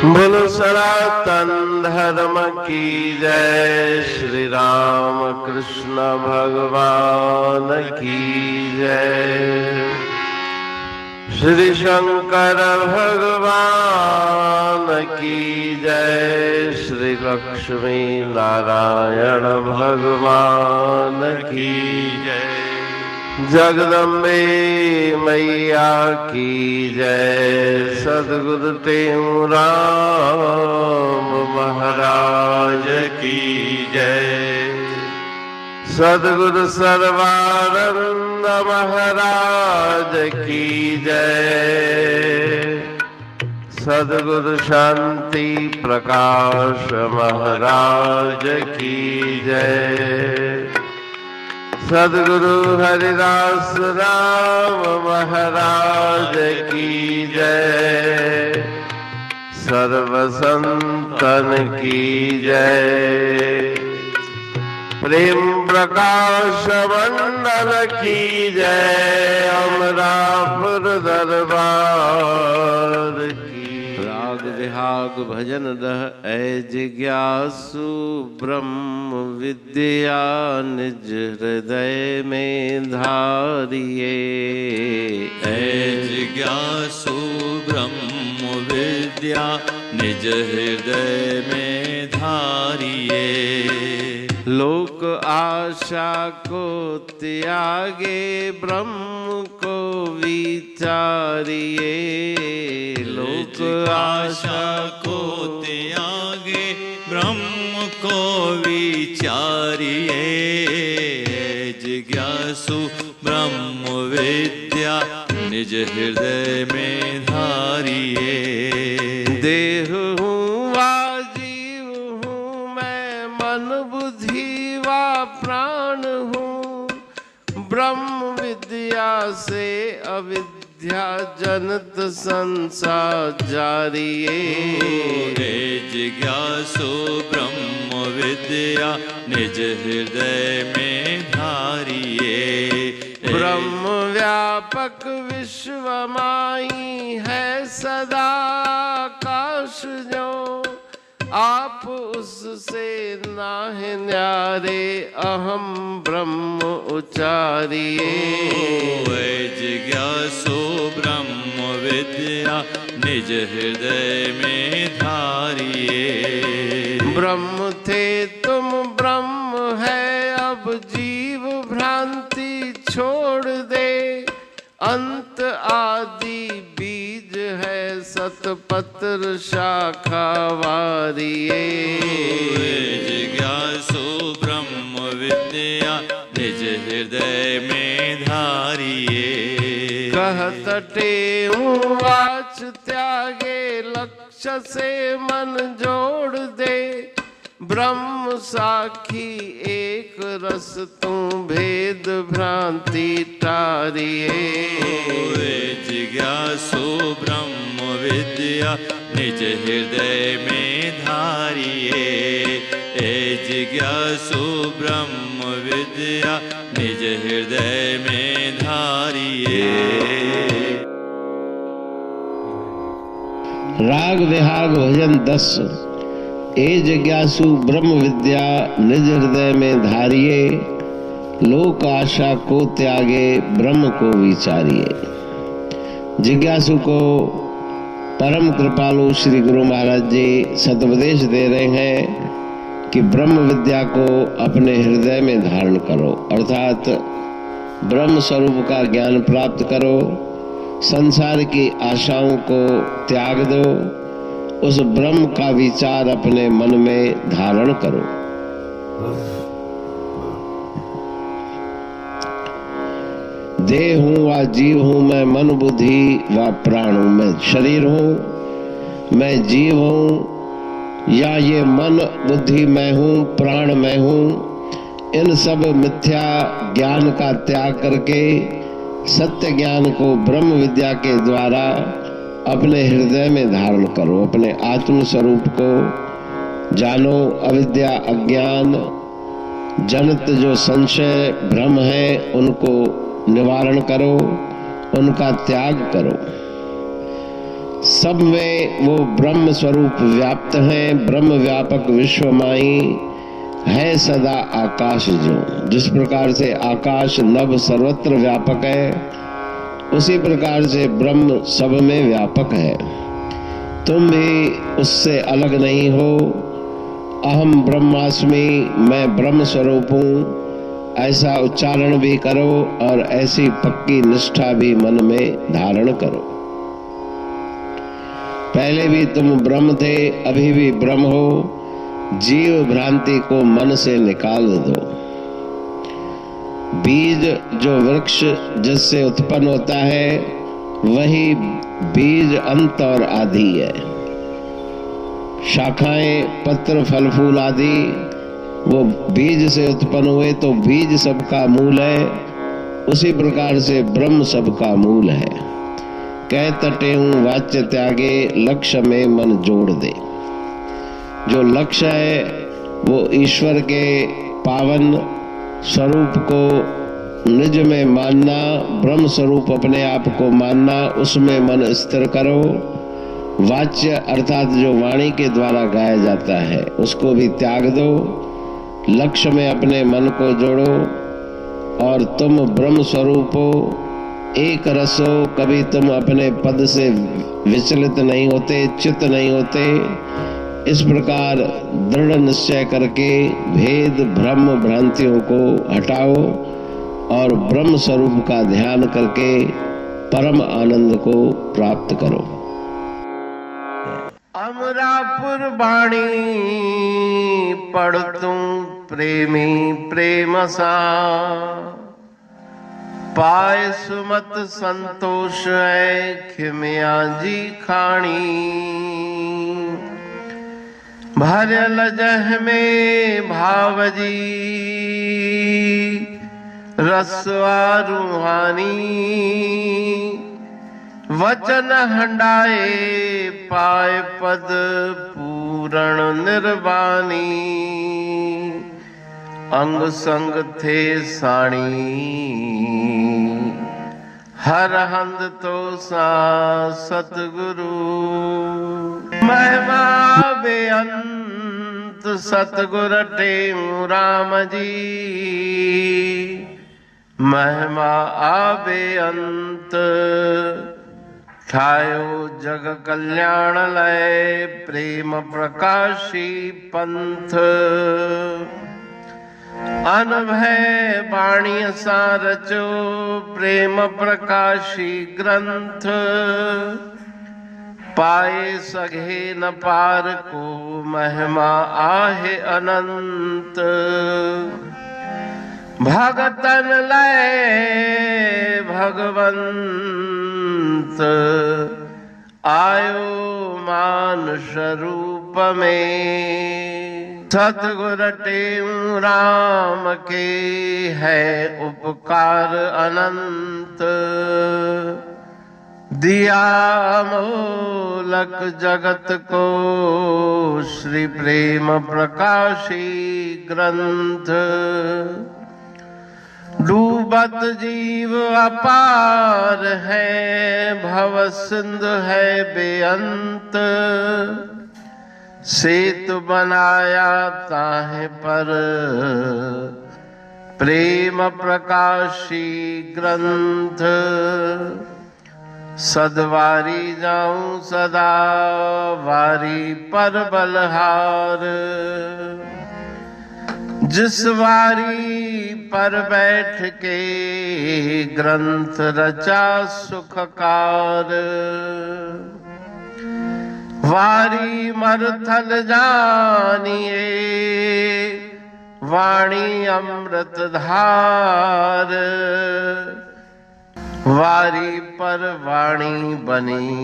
बोलो सनातन धर्म की जय। श्री राम कृष्ण भगवान की जय। श्री शंकर भगवान की जय। श्री लक्ष्मी नारायण भगवान की जय। जगदम्बे मैया की जय। सद्गुरु राम महाराज की जय। सद्गुरु सर्वानंद महाराज की जय। सद्गुरु शांति प्रकाश महाराज की जय। सद्गुरु हरिदास राम महाराज की जय। सर्व संतन की जय। प्रेम प्रकाश मंडल की जय। अमरापुर दरबार की। राग विहाग भजन रह ऐ जिज्ञासु ब्रह्म विद्या निज हृदय में धारिये। ऐ जिज्ञासु ब्रह्म विद्या निज हृदय में धारिये। लोक आशा को त्यागे ब्रह्म को विचारिये। लोक आशा को त्यागे ब्रह्म को विचारिये। जिज्ञासु ब्रह्म विद्या निज हृदय में धारिये। देह हूँ वा जीव हूँ मैं, मन बुद्धि वा प्राण हूँ। ब्रह्म विद्या से अविद्या जनित संसार जारिये। जिज्ञासु ब्रह्म विद्या निज हृदय में धारिये। ब्रह्म व्यापक विश्व माई है सदा आकाश जो। आप उससे नाहे न्यारे अहम ब्रह्म उचारिये। जिज्ञासु ब्रह्म विद्या निज हृदय में धारिये। ब्रह्म थे तुम ब्रह्म है, अब जीव भ्रांति छोड़ दे। अंत आदि बीज है, सतपत्र शाखा वारिये। जिज्ञासु ब्रह्म विद्या निज हृदय में धारिये। कहतटे वाच त्यागे, लक्ष्य से मन जोड़ दे। ब्रह्म साखी एक रस तू भेद भ्रांति टारिये। जिज्ञासु ब्रह्म विद्या निज हृदय में धारिये। जिज्ञासु ब्रह्म विद्या निज हृदय में धारिये। राग विहाग भजन 10। ए जिज्ञासु ब्रह्म विद्या निज हृदय में धारिये। लोक आशा को त्यागे ब्रह्म को विचारिये। जिज्ञासु को परम कृपालु श्री गुरु महाराज जी सदुपदेश दे रहे हैं कि ब्रह्म विद्या को अपने हृदय में धारण करो, अर्थात ब्रह्म स्वरूप का ज्ञान प्राप्त करो। संसार की आशाओं को त्याग दो, उस ब्रह्म का विचार अपने मन में धारण करो। देह हूँ व जीव हूँ मैं, मन बुद्धि व प्राण हूँ। मैं शरीर हूँ, मैं जीव हूँ, या ये मन बुद्धि मैं हूँ, प्राण मैं हूँ। इन सब मिथ्या ज्ञान का त्याग करके सत्य ज्ञान को ब्रह्म विद्या के द्वारा अपने हृदय में धारण करो। अपने आत्म स्वरूप को जानो। अविद्या अज्ञान जनित जो संशय भ्रम है उनको निवारण करो, उनका त्याग करो। सब में वो ब्रह्म स्वरूप व्याप्त हैं। ब्रह्म व्यापक विश्वमाई है सदा आकाश जो। जिस प्रकार से आकाश नभ सर्वत्र व्यापक है, उसी प्रकार से ब्रह्म सब में व्यापक है। तुम भी उससे अलग नहीं हो। अहम ब्रह्मास्मि, मैं ब्रह्म स्वरूप हूँ, ऐसा उच्चारण भी करो और ऐसी पक्की निष्ठा भी मन में धारण करो। पहले भी तुम ब्रह्म थे, अभी भी ब्रह्म हो। जीव भ्रांति को मन से निकाल दो। बीज जो वृक्ष जिससे उत्पन्न होता है, वही बीज अंत और आदि है। शाखाएं, पत्र, फल, फूल आदि वो बीज से उत्पन्न हुए, तो बीज सबका मूल है। उसी प्रकार से ब्रह्म सबका मूल है। कह तटे हूं वाच्य त्यागे, लक्ष्य में मन जोड़ दे। जो लक्ष्य है वो ईश्वर के पावन स्वरूप को निज में मानना, ब्रह्म स्वरूप अपने आप को मानना, उसमें मन स्थिर करो। वाच्य अर्थात जो वाणी के द्वारा गाया जाता है, उसको भी त्याग दो। लक्ष्य में अपने मन को जोड़ो और तुम ब्रह्म स्वरूप हो, एक रस हो। कभी तुम अपने पद से विचलित नहीं होते, चित्त नहीं होते। इस प्रकार दृढ़ निश्चय करके भेद, भ्रम, भ्रांतियों को हटाओ और ब्रह्म स्वरूप का ध्यान करके परम आनंद को प्राप्त करो। अमरापुर बाणी पढ़तूं प्रेमी प्रेम सा, पाए सुमत संतोष है खिमिया जी खाणी। भरल जह में भावजी रसवा रूहानी, वचन हंडाए पाए पद पूरण निर्वाणी। अंग संग थे साणी हर हंद तो सा सतगुरु। महिमा बेअंत सतगुर टेऊ राम जी, महिमा आबे अंत ठायो जग कल्याण लय प्रेम प्रकाशी पंथ। अनभय बाणी सा रचो प्रेम प्रकाशी ग्रंथ। पाए सघे न पार को महिमा आहे अनंत। भगतन लय भगवंत आयो मानुष रूप में। सतगुर टेऊ राम के है उपकार अनंत। दिया मोलक जगत को श्री प्रेम प्रकाशी ग्रंथ। डूबत जीव अपार है भव सिंध है बेअंत। सेतु बनाया ताहे पर प्रेम प्रकाशी ग्रंथ। सदवारी जाऊं सदा वारी पर बलहार। जिस वारी पर बैठ के ग्रंथ रचा सुखकार। वारी मरथल जानिए वाणी अमृत धार। वारी पर वाणी बनी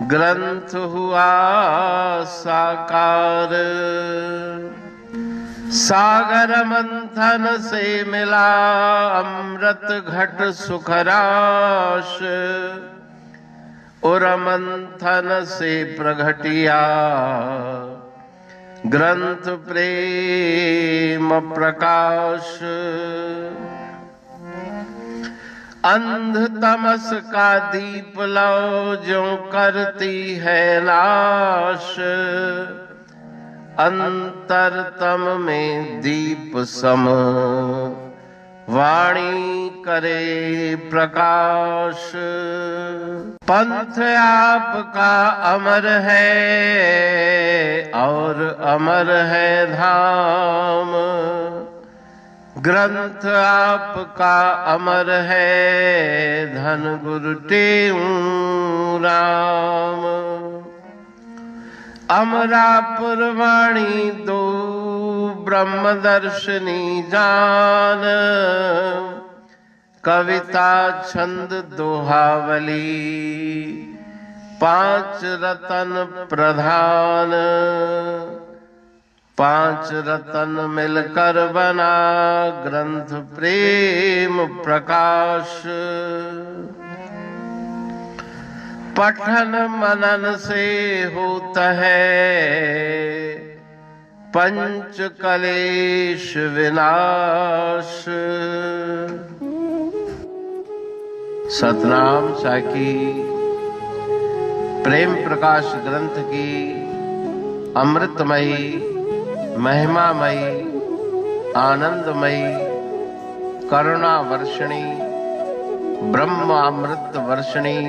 ग्रंथ हुआ साकार। सागर मंथन से मिला अमृत घट सुखराश। और मंथन से प्रगटिया ग्रंथ प्रेम प्रकाश। अंध तमस का दीप लो जो करती है नाश, अंतरतम में दीप सम वाणी करे प्रकाश। पंथ आपका अमर है और अमर है धाम, ग्रंथ आपका अमर है धन गुरु टेऊ राम। अमरापुर वाणी दो ब्रह्म दर्शनी जान, कविता छंद दोहावली पांच रतन प्रधान। पांच रतन मिलकर बना ग्रंथ प्रेम प्रकाश। पठन मनन से होता है पंच कलेश विनाश। सतनाम साखी प्रेम प्रकाश ग्रंथ की अमृतमयी महिमामयी आनंदमयी करुणा वर्षिणी ब्रह्म अमृत वर्षिणी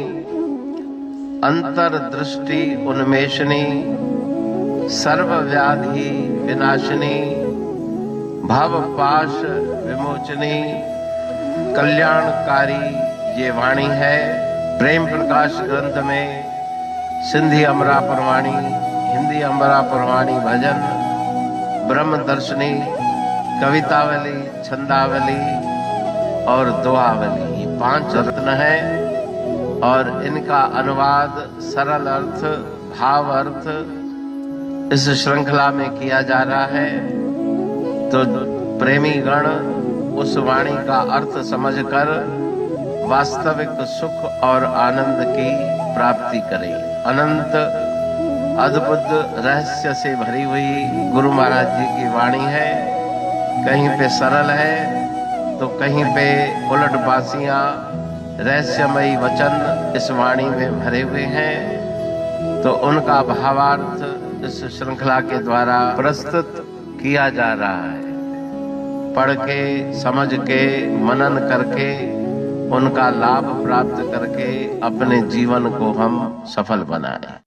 अंतरदृष्टि उन्मेषणी सर्वव्याधि विनाशिनी भव पाश विमोचनी कल्याणकारी ये वाणी है। प्रेम प्रकाश ग्रंथ में सिंधी अमरापुर वाणी, हिंदी अमरापुर वाणी भजन, ब्रह्म दर्शनी, कवितावली, छंदावली और दुआवली ये पांच रत्न है और इनका अनुवाद सरल अर्थ भाव अर्थ इस श्रृंखला में किया जा रहा है। तो प्रेमी गण उस वाणी का अर्थ समझकर वास्तविक सुख और आनंद की प्राप्ति करें। अनंत अद्भुत रहस्य से भरी हुई गुरु महाराज जी की वाणी है। कहीं पे सरल है तो कहीं पे उलट बासियां रहस्यमयी वचन इस वाणी में भरे हुए हैं। तो उनका भावार्थ इस श्रृंखला के द्वारा प्रस्तुत किया जा रहा है। पढ़ के समझ के मनन करके उनका लाभ प्राप्त करके अपने जीवन को हम सफल बनाएं।